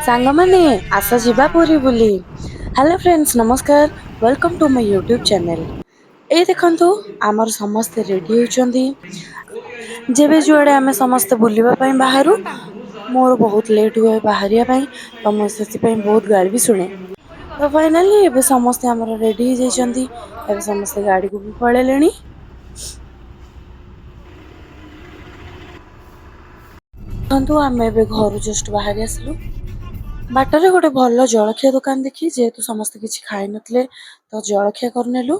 ସାଙ୍ଗମାନେ ଆସ ଯିବା ପୁରୀ ବୁଲି। ହ୍ୟାଲୋ ଫ୍ରେଣ୍ଡସ୍ ନମସ୍କାର, welcome to my YouTube channel. ଏଇ ଦେଖନ୍ତୁ ଆମର ସମସ୍ତେ ରେଡି ହେଉଛନ୍ତି। ଯେବେ ଯୁଆଡେ ଆମେ ସମସ୍ତେ ବୁଲିବା ପାଇଁ ବାହାରୁ ମୋର ବହୁତ ଲେଟ୍ ହୁଏ ବାହାରିବା ପାଇଁ, ତ ମୁଁ ସେଥିପାଇଁ ବହୁତ ଗାଳି ବି ଶୁଣେ। ତ ଫାଇନାଲି ଏବେ ସମସ୍ତେ ଆମର ରେଡି ହେଇଯାଇଛନ୍ତି, ଏବେ ସମସ୍ତେ ଗାଡିକୁ ବି ପଳେଇଲେଣି। ଦେଖନ୍ତୁ ଆମେ ଏବେ ଘରୁ ଜଷ୍ଟ ବାହାରି ଆସିଲୁ। ବାଟରେ ଗୋଟେ ଭଲ ଜଳଖିଆ ଦୋକାନ ଦେଖି ଯେହେତୁ ସମସ୍ତେ କିଛି ଖାଇ ନଥିଲେ ତ ଜଳଖିଆ କରିନେଲୁ।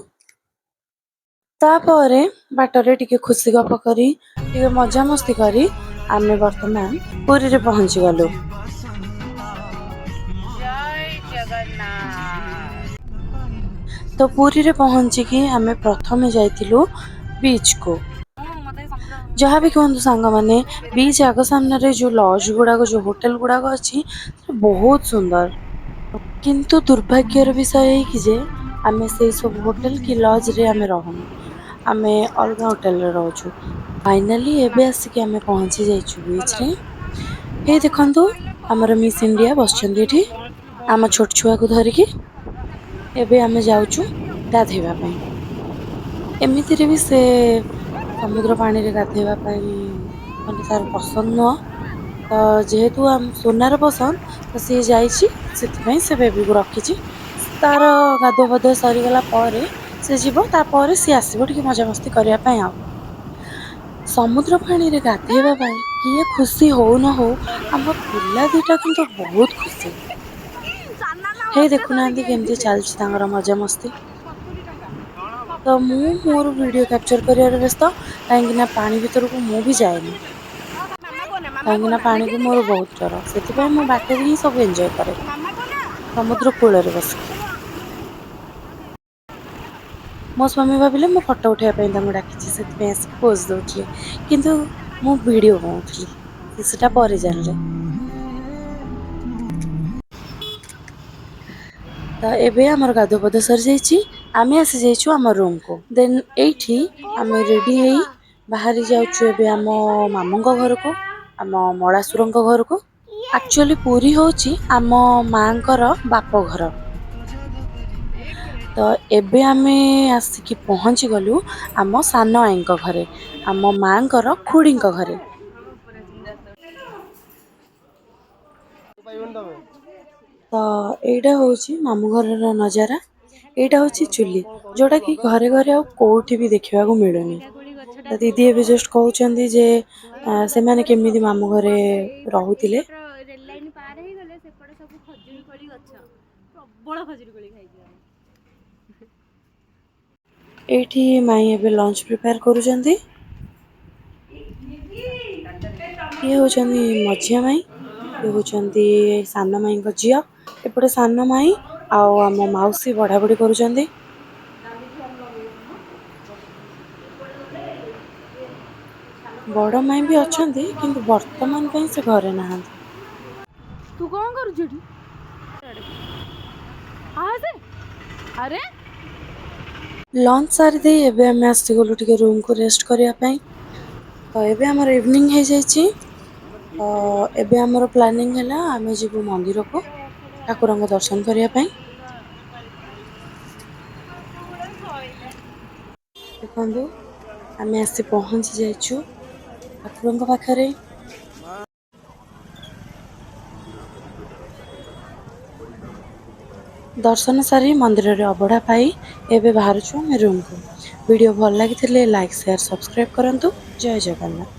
ତାପରେ ବାଟରେ ଟିକେ ଖୁସି ଗପ କରି ଟିକେ ମଜାମସ୍ତି କରି ଆମେ ବର୍ତ୍ତମାନ ପୁରୀରେ ପହଞ୍ଚି ଗଲୁ। ଜୟ ଜଗନ୍ନାଥ। ତ ପୁରୀରେ ପହଞ୍ଚିକି ଆମେ ପ୍ରଥମେ ଯାଇଥିଲୁ ବିଚ୍ କୁ। ଯାହାବି କୁହନ୍ତୁ ସାଙ୍ଗମାନେ, ବିଚ୍ ଆଗ ସାମ୍ନାରେ ଯୋଉ ଲଜ ଗୁଡାକ ଯୋଉ ହୋଟେଲ ଗୁଡାକ ଅଛି ବହୁତ ସୁନ୍ଦର। କିନ୍ତୁ ଦୁର୍ଭାଗ୍ୟର ବିଷୟ ଏହିକି ଯେ ଆମେ ସେଇ ସବୁ ହୋଟେଲ କି ଲଜ ରେ ଆମେ ରହୁନୁ। ଆମେ ଅଲଗା ହୋଟେଲରେ ରହୁଛୁ। ଫାଇନାଲି ଏବେ ଆସିକି ଆମେ ପହଞ୍ଚି ଯାଇଛୁ ବିଚ୍ ରେ। ହେଇ ଦେଖନ୍ତୁ ଆମର ମିସ୍ ଇଣ୍ଡିଆ ବସିଛନ୍ତି ଏଠି ଆମ ଛୋଟ ଛୁଆକୁ ଧରିକି। ଏବେ ଆମେ ଯାଉଛୁ ଗାଧୋଇବା ପାଇଁ। ଏମିତିରେ ବି ସେ ସମୁଦ୍ର ପାଣିରେ ଗାଧୋଇବା ପାଇଁ ମାନେ ତାର ପସନ୍ଦ ନୁହଁ। ତ ଯେହେତୁ ସୋନାର ପସନ୍ଦ ତ ସିଏ ଯାଇଛି, ସେଥିପାଇଁ ସେ ବେବିକୁ ରଖିଛି। ତାର ଗାଧୁଆ ପାଧୁଆ ସରିଗଲା ପରେ ସେ ଯିବ, ତାପରେ ସିଏ ଆସିବ ଟିକେ ମଜାମସ୍ତି କରିବା ପାଇଁ ଆଉ। ସମୁଦ୍ର ପାଣିରେ ଗାଧେଇବା ପାଇଁ କିଏ ଖୁସି ହଉ ନ ହଉ ଆମ ପିଲା ଦିଟା କିନ୍ତୁ ବହୁତ ଖୁସି। ହେଇ ଦେଖୁନାହାନ୍ତି କେମିତି ଚାଲିଛି ତାଙ୍କର ମଜାମସ୍ତି। ତ ମୁଁ ମୋର ଭିଡିଓ କ୍ୟାପଚର କରିବାରେ ବ୍ୟସ୍ତ, କାହିଁକି ନା ପାଣି ଭିତରକୁ ମୁଁ ବି ଯାଏନି। କାହିଁକି ନା ପାଣିକୁ ମୋର ବହୁତ ଡର, ସେଥିପାଇଁ ମୁଁ ବାଟରେ ହିଁ ସବୁ ଏନ୍ଜୟ କରେ। ସମୁଦ୍ର କୂଳରେ ବସିକି। ମୋ ସ୍ୱାମୀ ଭାବିଲେ ମୁଁ ଫଟୋ ଉଠେଇବା ପାଇଁ ତାଙ୍କୁ ଡାକିଛି, ସେଥିପାଇଁ ଆସିକି ପୋଜ୍ ଦଉଥିଲି। କିନ୍ତୁ ମୁଁ ଭିଡିଓ ବନଉଥିଲି, ସେ ସେଟା ପରେ ଜାଣିଲେ। ତ ଏବେ ଆମର ଗାଧୁଆ ପାଧୁଆ ସରିଯାଇଛି, ଆମେ ଆସିଯାଇଛୁ ଆମ ରୁମକୁ। ଦେନ୍ ଏଇଠି ଆମେ ରେଡି ହେଇ ବାହାରି ଯାଉଛୁ ଏବେ ଆମ ମାମୁଁଙ୍କ ଘରକୁ, ଆମ ମଳାସୁରଙ୍କ ଘରକୁ। ଆକ୍ଚୁଆଲି ପୁରୀ ହଉଛି ଆମ ମାଙ୍କର ବାପ ଘର। ତ ଏବେ ଆମେ ଆସିକି ପହଞ୍ଚି ଗଲୁ ଆମ ସାନ ଆଈଙ୍କ ଘରେ। ଆମ ମାଙ୍କର ଖୁଡିଙ୍କ ଘରେ। ତ ଏଇଟା ହଉଛି ମାମୁଁ ଘରର ନଜାରା। ଏଇଟା ହଉଛି ଚୁଲି, ଯୋଉଟା କି ଘରେ ଘରେ ଆଉ କୋଉଠି ବି ଦେଖିବାକୁ ମିଳୁନି। ତ ଦିଦି ଏବେ ଜଷ୍ଟ କହୁଛନ୍ତି ଯେ ସେମାନେ କେମିତି ମାମୁଁ ଘରେ ରହୁଥିଲେ। ରେଳ ଲାଇନ ପାର ହେଇଗଲେ ସେପଟେ ସବୁ ଖଜୁରୀ କୋଳି ଗଛ, ପ୍ରବଳ ଖଜୁରୀ କୋଳି ଖାଇଛୁ ଆମେ। ଏଇଠି ମାଇଁ ଏବେ ଲଞ୍ଚ ପ୍ରିପେୟାର କରୁଛନ୍ତି। ଇଏ ହଉଛନ୍ତି ମଝିଆ ମାଇଁ। ଇଏ ହଉଛନ୍ତି ସାନ ମାଇଁଙ୍କ ଝିଅ। ଏପଟେ ସାନ ମାଇଁ ଆଉ ଆମ ମାଉସୀ ବଢା ବଢି କରୁଛନ୍ତି। ବଡ ମାଇଁ ବି ଅଛନ୍ତି, କିନ୍ତୁ ବର୍ତ୍ତମାନ ପାଇଁ ସେ ଘରେ ନାହାନ୍ତି। ତୁ କଣ କରୁଛୁ ଏଠି? ଆସେ ଆରେ ଲଞ୍ଚ ସାରି ଦେଇ ଏବେ ଆମେ ଆସିଗଲୁ ଟିକେ ରୁମକୁୁ ରେଷ୍ଟ କରିବା ପାଇଁ। ତ ଏବେ ଆମର ଇଭିନିଂ ହେଇଯାଇଛି। ତ ଏବେ ଆମର ପ୍ଲାନିଂ ହେଲା ଆମେ ଯିବୁ ମନ୍ଦିରକୁ ଠାକୁରଙ୍କ ଦର୍ଶନ କରିବା ପାଇଁ। ଦେଖନ୍ତୁ ଆମେ ଆସି ପହଞ୍ଚି ଯାଇଛୁ ଠାକୁରଙ୍କ ପାଖରେ। ଦର୍ଶନ ସାରି ମନ୍ଦିରରେ ଅବଢା ପାଇ ଏବେ ବାହାରୁଛୁ ଆମେ ରୁମକୁ। ଭିଡ଼ିଓ ଭଲ ଲାଗିଥିଲେ ଲାଇକ୍ ସେୟାର ସବସ୍କ୍ରାଇବ୍ କରନ୍ତୁ। ଜୟ ଜଗନ୍ନାଥ।